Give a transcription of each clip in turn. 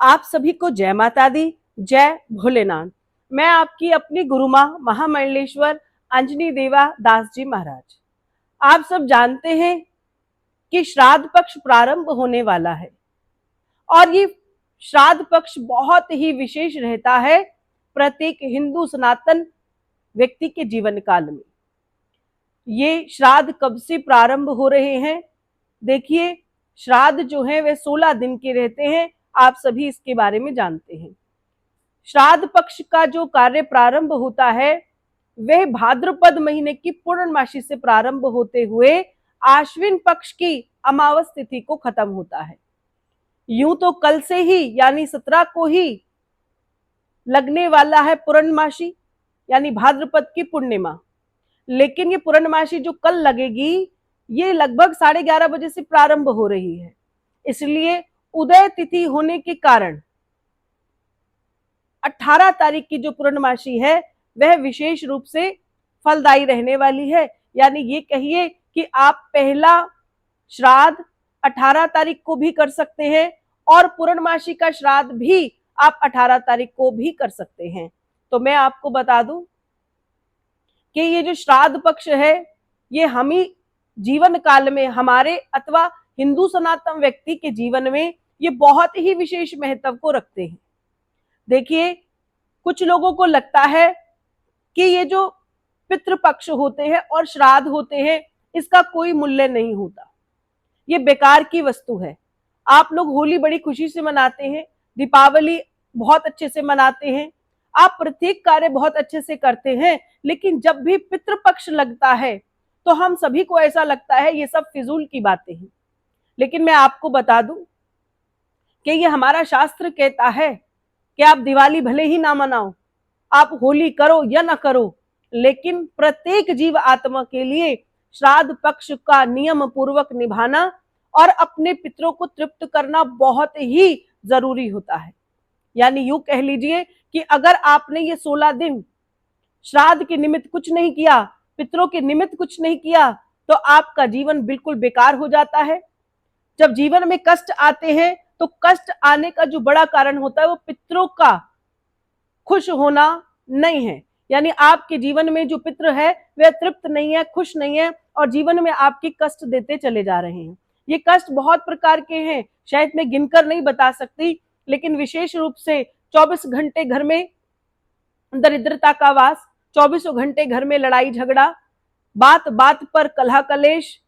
आप सभी को जय माता दी, जय भोलेनाथ। मैं आपकी अपनी गुरु माँ महामंडलेश्वर अंजनी देवा दास जी महाराज। आप सब जानते हैं कि श्राद्ध पक्ष प्रारंभ होने वाला है और ये श्राद्ध पक्ष बहुत ही विशेष रहता है प्रत्येक हिंदू सनातन व्यक्ति के जीवन काल में। ये श्राद्ध कब से प्रारंभ हो रहे हैं? देखिए, श्राद्ध जो है वे 16 दिन के रहते हैं। आप सभी इसके बारे में जानते हैं। श्राद्ध पक्ष का जो कार्य प्रारंभ होता है वह भाद्रपद महीने की पूर्णमासी से प्रारंभ होते हुए आश्विन पक्ष की अमावस तिथि को खत्म होता है। यूं तो कल से ही यानी 17 को ही लगने वाला है पूर्णमासी यानी भाद्रपद की पूर्णिमा, लेकिन ये पूर्णमासी जो कल लगेगी ये लगभग 11:30 बजे से प्रारंभ हो रही है। इसलिए उदय तिथि होने के कारण 18 तारीख की जो पूर्णमासी है वह विशेष रूप से फलदायी रहने वाली है। यानी ये कहिए कि आप पहला श्राद्ध 18 तारीख को भी कर सकते हैं और पूर्णमासी का श्राद्ध भी आप 18 तारीख को भी कर सकते हैं। तो मैं आपको बता दूं कि ये जो श्राद्ध पक्ष है ये हम ही जीवन काल में हमारे अथवा हिंदू सनातन व्यक्ति के जीवन में ये बहुत ही विशेष महत्व को रखते हैं। देखिए, कुछ लोगों को लगता है कि ये जो पितृपक्ष होते हैं और श्राद्ध होते हैं इसका कोई मूल्य नहीं होता, ये बेकार की वस्तु है। आप लोग होली बड़ी खुशी से मनाते हैं, दीपावली बहुत अच्छे से मनाते हैं, आप प्रत्येक कार्य बहुत अच्छे से करते हैं, लेकिन जब भी पितृपक्ष लगता है तो हम सभी को ऐसा लगता है ये सब फिजूल की बातें हैं। लेकिन मैं आपको बता दूं कि ये हमारा शास्त्र कहता है कि आप दिवाली भले ही ना मनाओ, आप होली करो या ना करो, लेकिन प्रत्येक जीव आत्मा के लिए श्राद्ध पक्ष का नियम पूर्वक निभाना और अपने पितरों को तृप्त करना बहुत ही जरूरी होता है। यानी यूं कह लीजिए कि अगर आपने ये 16 दिन श्राद्ध के निमित्त कुछ नहीं किया, पितरों के निमित्त कुछ नहीं किया, तो आपका जीवन बिल्कुल बेकार हो जाता है। जब जीवन में कष्ट आते हैं तो कष्ट आने का जो बड़ा कारण होता है वो पितरों का खुश होना नहीं है। यानी आपके जीवन में जो पितृ है वह तृप्त नहीं है, खुश नहीं है और जीवन में आपके कष्ट देते चले जा रहे हैं। ये कष्ट बहुत प्रकार के हैं, शायद मैं गिनकर नहीं बता सकती, लेकिन विशेष रूप से 24 घंटे घर में दरिद्रता का वास, 24 घंटे घर में लड़ाई झगड़ा, बात बात पर कलह कलेश,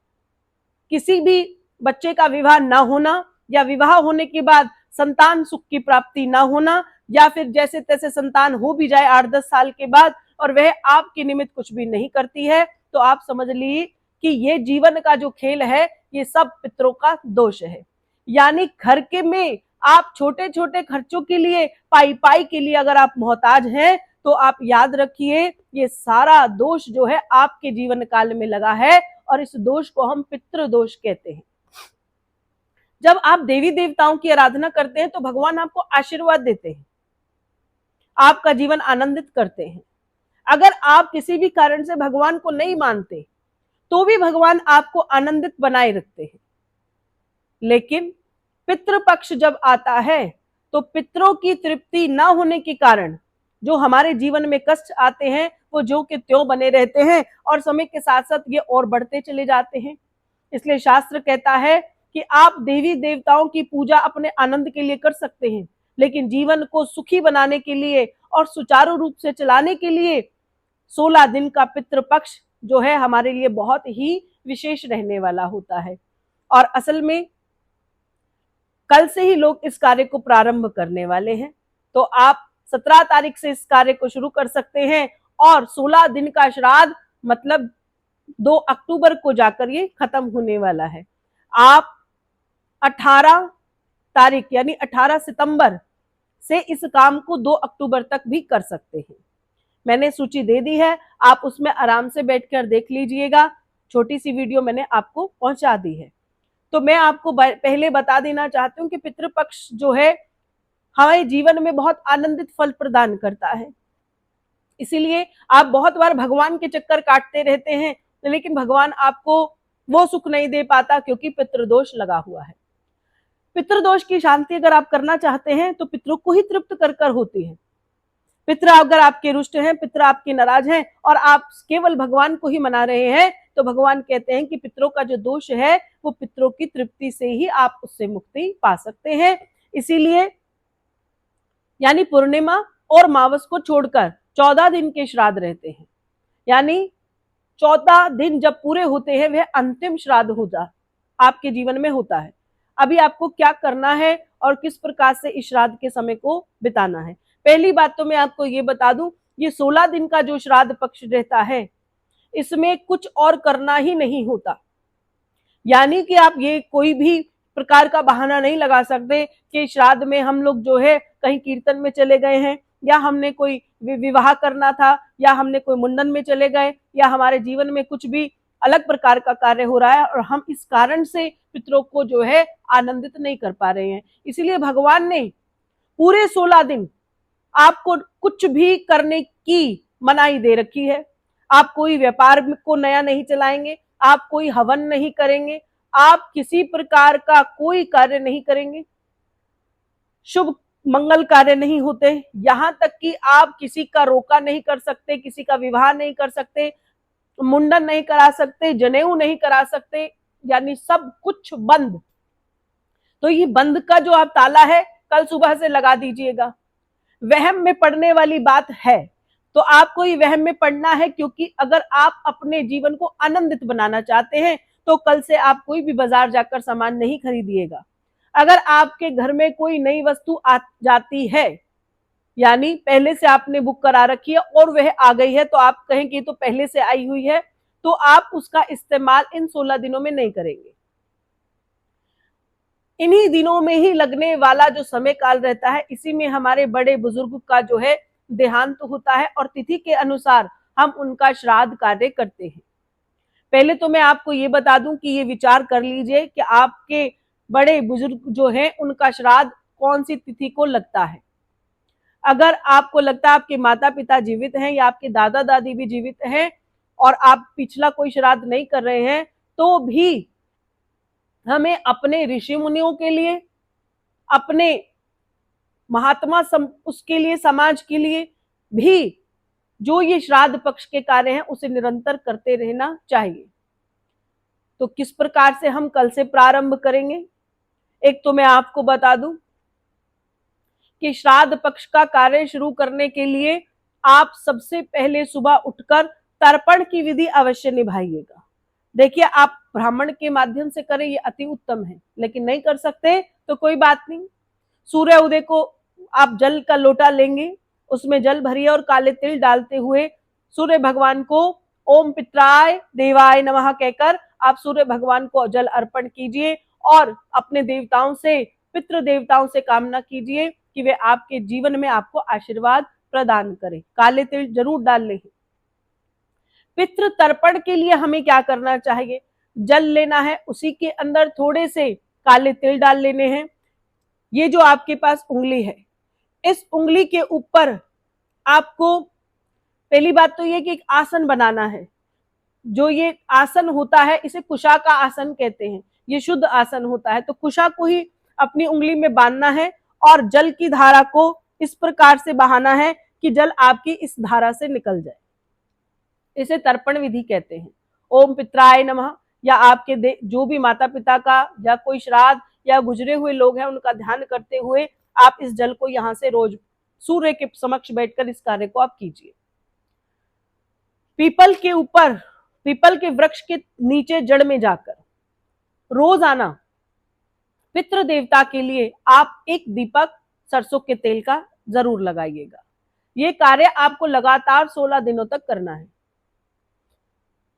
किसी भी बच्चे का विवाह ना होना या विवाह होने के बाद संतान सुख की प्राप्ति ना होना, या फिर जैसे तैसे संतान हो भी जाए 8-10 साल के बाद और वह आपके निमित्त कुछ भी नहीं करती है, तो आप समझ लीजिए कि ये जीवन का जो खेल है ये सब पितरों का दोष है। यानी घर के में आप छोटे छोटे खर्चों के लिए पाई पाई के लिए अगर आप मोहताज हैं तो आप याद रखिए ये सारा दोष जो है आपके जीवन काल में लगा है और इस दोष को हम पितृ दोष कहते हैं। जब आप देवी देवताओं की आराधना करते हैं तो भगवान आपको आशीर्वाद देते हैं, आपका जीवन आनंदित करते हैं। अगर आप किसी भी कारण से भगवान को नहीं मानते तो भी भगवान आपको आनंदित बनाए रखते हैं। लेकिन पितृपक्ष जब आता है तो पितरों की तृप्ति ना होने के कारण जो हमारे जीवन में कष्ट आते हैं वो जो के त्यों बने रहते हैं और समय के साथ साथ ये और बढ़ते चले जाते हैं। इसलिए शास्त्र कहता है कि आप देवी देवताओं की पूजा अपने आनंद के लिए कर सकते हैं, लेकिन जीवन को सुखी बनाने के लिए और सुचारू रूप से चलाने के लिए 16 दिन का पितृपक्ष जो है हमारे लिए बहुत ही विशेष रहने वाला होता है। और असल में कल से ही लोग इस कार्य को प्रारंभ करने वाले हैं, तो आप 17 तारीख से इस कार्य को शुरू कर सकते हैं और 16 दिन का श्राद्ध मतलब 2 अक्टूबर को जाकर ये खत्म होने वाला है। आप 18 तारीख यानी 18 सितंबर से इस काम को 2 अक्टूबर तक भी कर सकते हैं। मैंने सूची दे दी है, आप उसमें आराम से बैठकर देख लीजिएगा। छोटी सी वीडियो मैंने आपको पहुंचा दी है। तो मैं आपको पहले बता देना चाहती हूँ कि पितृपक्ष जो है हमारे जीवन में बहुत आनंदित फल प्रदान करता है। इसीलिए आप बहुत बार भगवान के चक्कर काटते रहते हैं, लेकिन भगवान आपको वो सुख नहीं दे पाता क्योंकि पितृदोष लगा हुआ है। पितृदोष की शांति अगर आप करना चाहते हैं तो पितरों को ही तृप्त कर कर होती है। पितर अगर आपके रुष्ट हैं, पितर आपके नाराज हैं और आप केवल भगवान को ही मना रहे हैं, तो भगवान कहते हैं कि पितरों का जो दोष है वो पितरों की तृप्ति से ही आप उससे मुक्ति पा सकते हैं। इसीलिए यानी पूर्णिमा और मावस को छोड़कर 14 दिन के श्राद्ध रहते हैं, यानी 14 दिन जब पूरे होते हैं वह अंतिम श्राद्ध होता आपके जीवन में होता है। अभी आपको क्या करना है और किस प्रकार से इस श्राद्ध के समय को बिताना है। पहली बात तो मैं आपको ये बता दूं, ये 16 दिन का जो श्राद्ध पक्ष रहता है इसमें कुछ और करना ही नहीं होता, यानी कि आप ये कोई भी प्रकार का बहाना नहीं लगा सकते कि श्राद्ध में हम लोग जो है कहीं कीर्तन में चले गए हैं, या हमने कोई विवाह करना था, या हमने कोई मुंडन में चले गए, या हमारे जीवन में कुछ भी अलग प्रकार का कार्य हो रहा है और हम इस कारण से पितरों को जो है आनंदित नहीं कर पा रहे हैं। इसीलिए भगवान ने पूरे 16 दिन आपको कुछ भी करने की मनाही दे रखी है। आप कोई व्यापार को नया नहीं चलाएंगे, आप कोई हवन नहीं करेंगे, आप किसी प्रकार का कोई कार्य नहीं करेंगे, शुभ मंगल कार्य नहीं होते, यहां तक कि आप किसी का रोका नहीं कर सकते, किसी का विवाह नहीं कर सकते, मुंडन नहीं करा सकते, जनेऊ नहीं करा सकते, यानी सब कुछ बंद। तो ये बंद का जो आप ताला है कल सुबह से लगा दीजिएगा। वहम में पड़ने वाली बात है तो आपको ये वहम में पड़ना है, क्योंकि अगर आप अपने जीवन को आनंदित बनाना चाहते हैं तो कल से आप कोई भी बाजार जाकर सामान नहीं खरीदिएगा। अगर आपके घर में कोई नई वस्तु आ जाती है, यानी पहले से आपने बुक करा रखी है और वह आ गई है, तो आप कहें कि तो पहले से आई हुई है, तो आप उसका इस्तेमाल इन 16 दिनों में नहीं करेंगे। इन्हीं दिनों में ही लगने वाला जो समय काल रहता है, इसी में हमारे बड़े बुजुर्ग का जो है देहांत होता है और तिथि के अनुसार हम उनका श्राद्ध कार्य करते हैं। पहले तो मैं आपको ये बता दूं कि ये विचार कर लीजिए कि आपके बड़े बुजुर्ग जो हैं उनका श्राद्ध कौन सी तिथि को लगता है। अगर आपको लगता है आपके माता पिता जीवित हैं या आपके दादा दादी भी जीवित हैं और आप पिछला कोई श्राद्ध नहीं कर रहे हैं, तो भी हमें अपने ऋषि मुनियों के लिए, अपने महात्मा उसके लिए, समाज के लिए भी जो ये श्राद्ध पक्ष के कार्य हैं उसे निरंतर करते रहना चाहिए। तो किस प्रकार से हम कल से प्रारंभ करेंगे, एक तो मैं आपको बता दूं कि श्राद्ध पक्ष का कार्य शुरू करने के लिए आप सबसे पहले सुबह उठकर तर्पण की विधि अवश्य निभाइएगा। देखिए, आप ब्राह्मण के माध्यम से करें ये अति उत्तम है, लेकिन नहीं कर सकते तो कोई बात नहीं। सूर्य उदय को आप जल का लोटा लेंगे, उसमें जल भरिए और काले तिल डालते हुए सूर्य भगवान को ओम पित्राय देवाय नमः कहकर आप सूर्य भगवान को जल अर्पण कीजिए और अपने देवताओं से, पितृ देवताओं से कामना कीजिए कि वे आपके जीवन में आपको आशीर्वाद प्रदान करें। काले तिल जरूर डाल लें। पितृ तर्पण के लिए हमें क्या करना चाहिए, जल लेना है, उसी के अंदर थोड़े से काले तिल डाल लेने हैं। ये जो आपके पास उंगली है, इस उंगली के ऊपर आपको पहली बात तो ये कि एक आसन बनाना है। जो ये आसन होता है इसे कुशा का आसन कहते हैं, ये शुद्ध आसन होता है। तो कुशा को ही अपनी उंगली में बांधना है और जल की धारा को इस प्रकार से बहाना है कि जल आपकी इस धारा से निकल जाए। इसे तर्पण विधि कहते हैं। ओम पित्राय नमः, या आपके जो भी माता पिता का या कोई श्राद्ध या गुजरे हुए लोग हैं उनका ध्यान करते हुए आप इस जल को यहां से रोज सूर्य के समक्ष बैठकर इस कार्य को आप कीजिए। पीपल के ऊपर, पीपल के वृक्ष के नीचे जड़ में जाकर रोजाना पितृ देवता के लिए आप एक दीपक सरसों के तेल का जरूर लगाइएगा। ये कार्य आपको लगातार 16 दिनों तक करना है।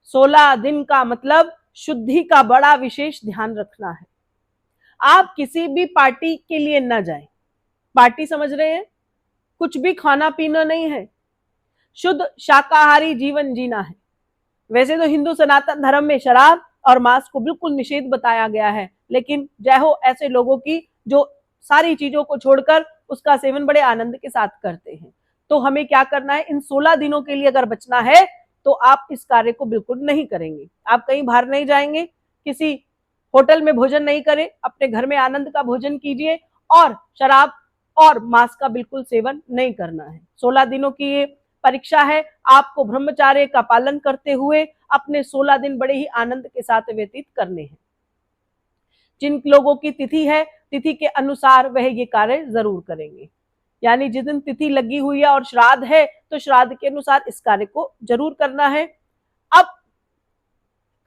16 दिन का मतलब शुद्धि का बड़ा विशेष ध्यान रखना है। आप किसी भी पार्टी के लिए न जाएं। पार्टी समझ रहे हैं, कुछ भी खाना पीना नहीं है, शुद्ध शाकाहारी जीवन जीना है। वैसे तो हिंदू सनातन धर्म में शराब और मांस को बिल्कुल निषेध बताया गया है, लेकिन जय हो ऐसे लोगों की जो सारी चीजों को छोड़कर उसका सेवन बड़े आनंद के साथ करते हैं। तो हमें क्या करना है, इन 16 दिनों के लिए अगर बचना है तो आप इस कार्य को बिल्कुल नहीं करेंगे। आप कहीं बाहर नहीं जाएंगे, किसी होटल में भोजन नहीं करें, अपने घर में आनंद का भोजन कीजिए और शराब और मांस का बिल्कुल सेवन नहीं करना है। 16 दिनों की ये परीक्षा है, आपको ब्रह्मचर्य का पालन करते हुए अपने 16 दिन बड़े ही आनंद के साथ व्यतीत करने हैं। जिन लोगों की तिथि है, तिथि के अनुसार वह ये कार्य जरूर करेंगे। यानी जिस दिन तिथि लगी हुई है और श्राद्ध है तो श्राद्ध के अनुसार इस कार्य को जरूर करना है। अब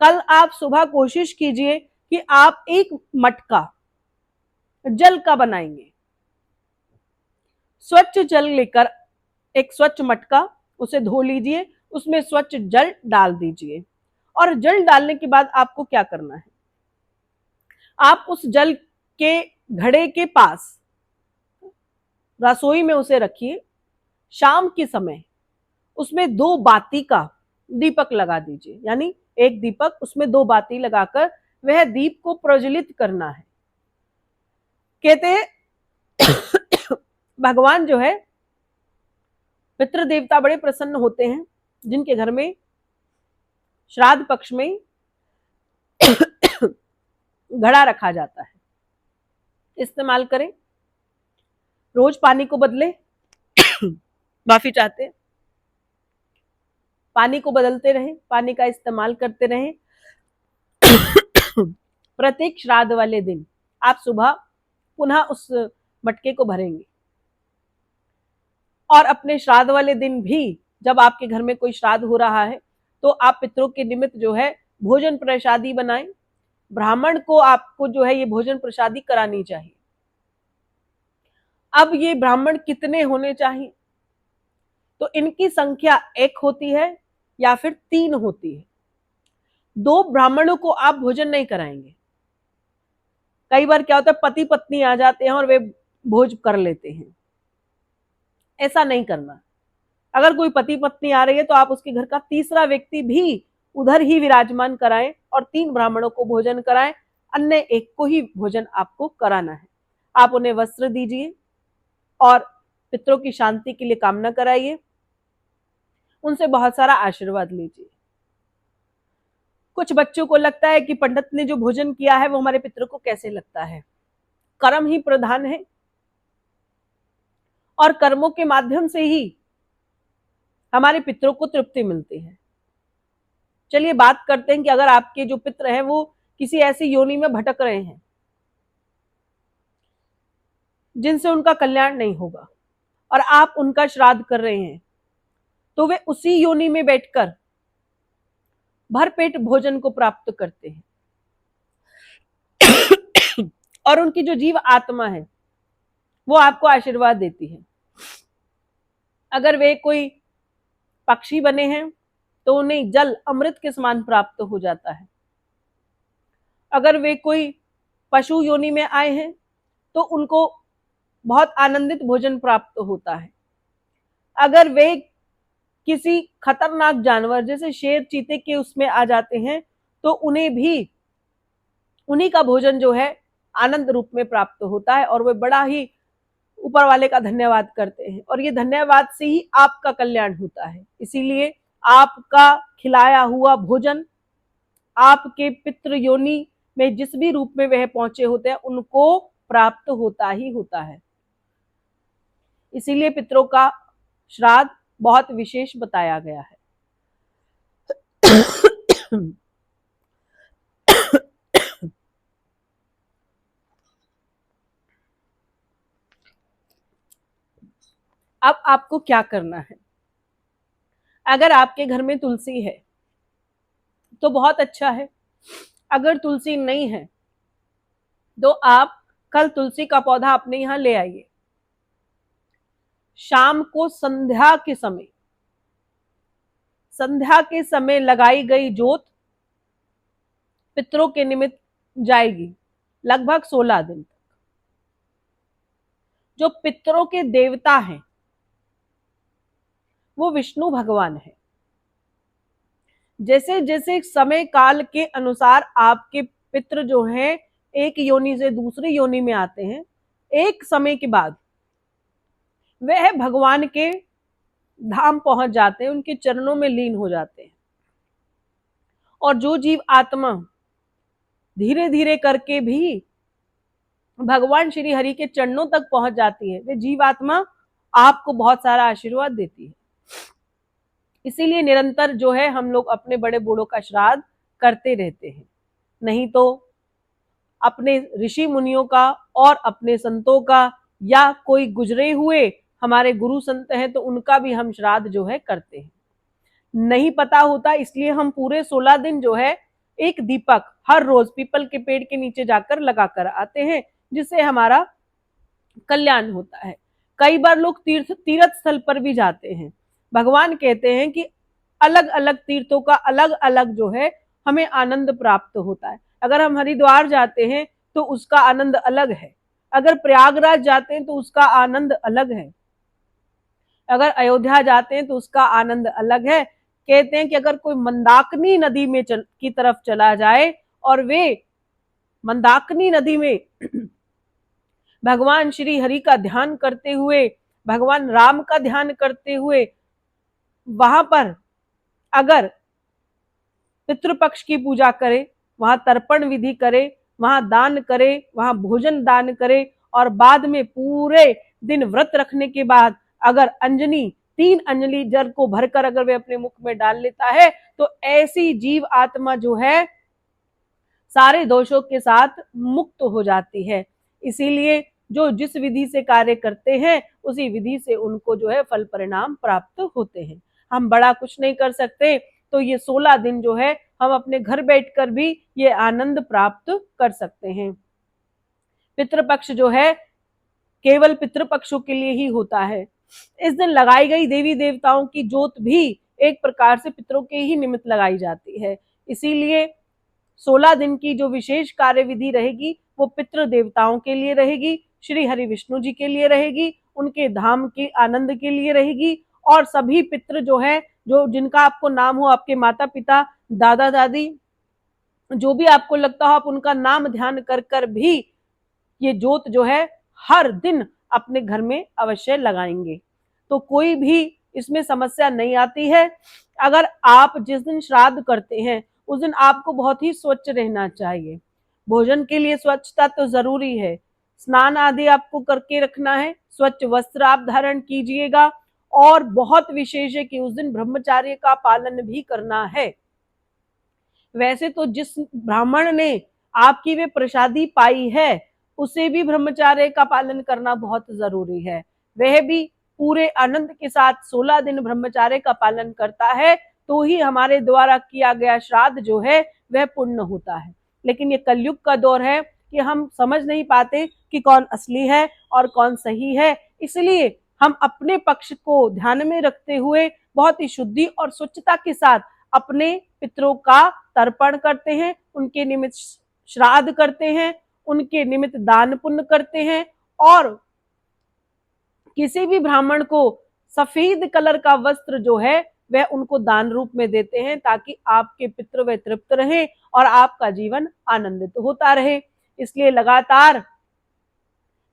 कल आप सुबह कोशिश कीजिए कि आप एक मटका जल का बनाएंगे। स्वच्छ जल लेकर एक स्वच्छ मटका, उसे धो लीजिए, उसमें स्वच्छ जल डाल दीजिए और जल डालने के बाद आपको क्या करना है, आप उस जल के घड़े के पास रसोई में उसे रखिए। शाम के समय उसमें 2 बाती का दीपक लगा दीजिए, यानी एक दीपक उसमें 2 बाती लगाकर वह दीप को प्रज्वलित करना है। कहते हैं भगवान जो है, पितृ देवता बड़े प्रसन्न होते हैं जिनके घर में श्राद्ध पक्ष में घड़ा रखा जाता है। इस्तेमाल करें, रोज पानी को बदले माफी चाहते हैं, पानी को बदलते रहें, पानी का इस्तेमाल करते रहें। प्रत्येक श्राद्ध वाले दिन आप सुबह पुनः उस मटके को भरेंगे और अपने श्राद्ध वाले दिन भी जब आपके घर में कोई श्राद्ध हो रहा है तो आप पितरों के निमित्त जो है भोजन प्रसादी बनाएं। ब्राह्मण को आपको जो है ये भोजन प्रसादी करानी चाहिए। अब ये ब्राह्मण कितने होने चाहिए, तो इनकी संख्या 1 होती है या फिर 3 होती है। 2 ब्राह्मणों को आप भोजन नहीं कराएंगे। कई बार क्या होता है, पति पत्नी आ जाते हैं और वे भोज कर लेते हैं, ऐसा नहीं करना। अगर कोई पति पत्नी आ रही है तो आप उसके घर का तीसरा व्यक्ति भी उधर ही विराजमान कराएं और 3 ब्राह्मणों को भोजन कराएं, अन्य एक को ही भोजन आपको कराना है। आप उन्हें वस्त्र दीजिए और पितरों की शांति के लिए कामना कराइए, उनसे बहुत सारा आशीर्वाद लीजिए। कुछ बच्चों को लगता है कि पंडित ने जो भोजन किया है वो हमारे पितरों को कैसे लगता है। कर्म ही प्रधान है और कर्मों के माध्यम से ही हमारे पितरों को तृप्ति मिलती है। चलिए बात करते हैं कि अगर आपके जो पितर हैं वो किसी ऐसी योनि में भटक रहे हैं जिनसे उनका कल्याण नहीं होगा और आप उनका श्राद्ध कर रहे हैं, तो वे उसी योनि में बैठकर भरपेट भोजन को प्राप्त करते हैं और उनकी जो जीव आत्मा है वो आपको आशीर्वाद देती है। अगर वे कोई पक्षी बने हैं तो उन्हें जल अमृत के समान प्राप्त हो जाता है। अगर वे कोई पशु योनि में आए हैं तो उनको बहुत आनंदित भोजन प्राप्त होता है। अगर वे किसी खतरनाक जानवर जैसे शेर चीते के उसमें आ जाते हैं तो उन्हें भी उन्हीं का भोजन जो है आनंद रूप में प्राप्त होता है और वे बड़ा ही ऊपर वाले का धन्यवाद करते हैं और ये धन्यवाद से ही आपका कल्याण होता है। इसीलिए आपका खिलाया हुआ भोजन आपके पितृ योनि में जिस भी रूप में वह पहुंचे होते हैं उनको प्राप्त होता ही होता है। इसीलिए पितरों का श्राद्ध बहुत विशेष बताया गया है। अब आपको क्या करना है, अगर आपके घर में तुलसी है तो बहुत अच्छा है, अगर तुलसी नहीं है तो आप कल तुलसी का पौधा अपने यहां ले आइए। शाम को संध्या के समय लगाई गई जोत पितरों के निमित्त जाएगी लगभग 16 दिन तक। जो पितरों के देवता हैं वो विष्णु भगवान है। जैसे जैसे समय काल के अनुसार आपके पितृ जो हैं एक योनि से दूसरी योनि में आते हैं, एक समय के बाद वह भगवान के धाम पहुंच जाते हैं, उनके चरणों में लीन हो जाते हैं और जो जीव आत्मा धीरे धीरे करके भी भगवान श्री हरि के चरणों तक पहुंच जाती है, वे जीवात्मा आपको बहुत सारा आशीर्वाद देती है। इसीलिए निरंतर जो है हम लोग अपने बड़े बूढ़ों का श्राद्ध करते रहते हैं। नहीं तो अपने ऋषि मुनियों का और अपने संतों का, या कोई गुजरे हुए हमारे गुरु संत हैं तो उनका भी हम श्राद्ध जो है करते हैं। नहीं पता होता, इसलिए हम पूरे 16 दिन जो है एक दीपक हर रोज पीपल के पेड़ के नीचे जाकर लगा कर आते हैं, जिससे हमारा कल्याण होता है। कई बार लोग तीर्थ स्थल पर भी जाते हैं। भगवान कहते हैं कि अलग अलग तीर्थों का अलग अलग जो है हमें आनंद प्राप्त होता है। अगर हम हरिद्वार जाते हैं तो उसका आनंद अलग है, अगर प्रयागराज जाते हैं तो उसका आनंद अलग है, अगर अयोध्या जाते हैं तो उसका आनंद अलग है। कहते हैं कि अगर कोई मंदाकिनी नदी में की तरफ चला जाए और वे मंदाकिनी नदी में भगवान श्री हरि का ध्यान करते हुए, भगवान राम का ध्यान करते हुए वहां पर अगर पितृपक्ष की पूजा करे, वहां तर्पण विधि करे, वहां दान करे, वहां भोजन दान करे, और बाद में पूरे दिन व्रत रखने के बाद अगर अंजनी 3 अंजलि जल को भरकर अगर वे अपने मुख में डाल लेता है, तो ऐसी जीव आत्मा जो है सारे दोषों के साथ मुक्त हो जाती है। इसीलिए जो जिस विधि से कार्य करते हैं उसी विधि से उनको जो है फल परिणाम प्राप्त होते हैं। हम बड़ा कुछ नहीं कर सकते, तो ये 16 दिन जो है हम अपने घर बैठकर भी ये आनंद प्राप्त कर सकते हैं। पितृपक्ष जो है केवल पितृपक्षों के लिए ही होता है। इस दिन लगाई गई देवी देवताओं की ज्योत भी एक प्रकार से पितरों के ही निमित्त लगाई जाती है। इसीलिए 16 दिन की जो विशेष कार्य विधि रहेगी वो पितृ देवताओं के लिए रहेगी, श्री हरि विष्णु जी के लिए रहेगी, उनके धाम के आनंद के लिए रहेगी। और सभी पितृ जो है, जो जिनका आपको नाम हो, आपके माता पिता, दादा दादी, जो भी आपको लगता हो, आप उनका नाम ध्यान कर कर भी ये ज्योत जो है हर दिन अपने घर में अवश्य लगाएंगे, तो कोई भी इसमें समस्या नहीं आती है। अगर आप जिस दिन श्राद्ध करते हैं उस दिन आपको बहुत ही स्वच्छ रहना चाहिए। भोजन के लिए स्वच्छता तो जरूरी है, स्नान आदि आपको करके रखना है, स्वच्छ वस्त्र आप धारण कीजिएगा, और बहुत विशेष है कि उस दिन ब्रह्मचर्य का पालन भी करना है। वैसे तो जिस ब्राह्मण ने आपकी वे प्रसादी पाई है उसे भी ब्रह्मचर्य का पालन करना बहुत जरूरी है। वह भी पूरे आनंद के साथ 16 दिन ब्रह्मचर्य का पालन करता है, तो ही हमारे द्वारा किया गया श्राद्ध जो है वह पूर्ण होता है। लेकिन ये कलयुग का दौर है कि हम समझ नहीं पाते कि कौन असली है और कौन सही है, इसलिए हम अपने पक्ष को ध्यान में रखते हुए बहुत ही शुद्धि और स्वच्छता के साथ अपने पितरों का तर्पण करते हैं, उनके निमित्त श्राद्ध करते हैं, उनके निमित्त दान पुण्य करते हैं, और किसी भी ब्राह्मण को सफेद कलर का वस्त्र जो है वह उनको दान रूप में देते हैं, ताकि आपके पितृ व तृप्त रहे और आपका जीवन आनंदित होता रहे। इसलिए लगातार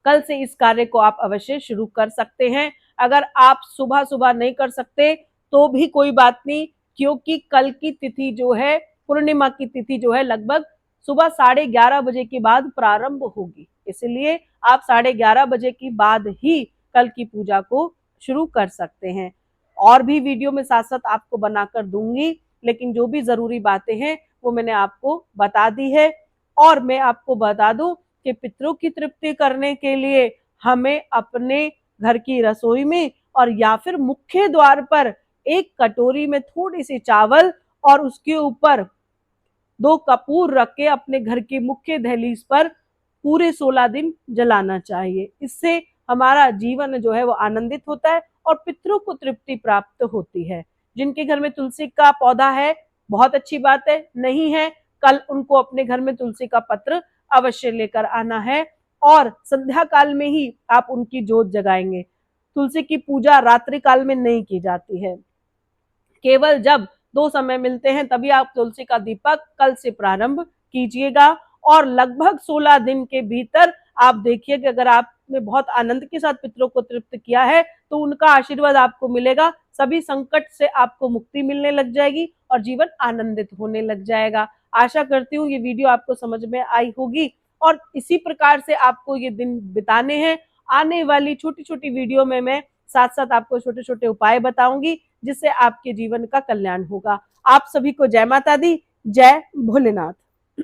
कल से इस कार्य को आप अवश्य शुरू कर सकते हैं। अगर आप सुबह सुबह नहीं कर सकते तो भी कोई बात नहीं, क्योंकि कल की तिथि जो है, पूर्णिमा की तिथि जो है, लगभग सुबह 11:30 बजे के बाद प्रारंभ होगी। इसलिए आप 11:30 बजे के बाद ही कल की पूजा को शुरू कर सकते हैं। और भी वीडियो में साथ साथ आपको बनाकर दूंगी, लेकिन जो भी जरूरी बातें हैं वो मैंने आपको बता दी है। और मैं आपको बता दूं कि पितरों की तृप्ति करने के लिए हमें अपने घर की रसोई में और या फिर मुख्य द्वार पर एक कटोरी में थोड़ी सी चावल और उसके ऊपर 2 कपूर रख के अपने घर की मुख्य दहलीज पर पूरे 16 दिन जलाना चाहिए। इससे हमारा जीवन जो है वो आनंदित होता है और पितरों को तृप्ति प्राप्त होती है। जिनके घर में तुलसी का पौधा है बहुत अच्छी बात है, नहीं है कल उनको अपने घर में तुलसी का पत्र अवश्य लेकर आना है, और संध्या काल में ही आप उनकी ज्योत जगाएंगे। तुलसी की पूजा रात्रि काल में नहीं की जाती है, केवल जब 2 समय मिलते हैं तभी आप तुलसी का दीपक कल से प्रारंभ कीजिएगा। और लगभग 16 दिन के भीतर आप देखिए कि अगर आपने बहुत आनंद के साथ पितरों को तृप्त किया है तो उनका आशीर्वाद आपको मिलेगा, सभी संकट से आपको मुक्ति मिलने लग जाएगी और जीवन आनंदित होने लग जाएगा। आशा करती हूँ ये वीडियो आपको समझ में आई होगी और इसी प्रकार से आपको ये दिन बिताने हैं। आने वाली छोटी छोटी वीडियो में मैं साथ साथ आपको छोटे छोटे उपाय बताऊंगी जिससे आपके जीवन का कल्याण होगा। आप सभी को जय माता दी, जय भोलेनाथ।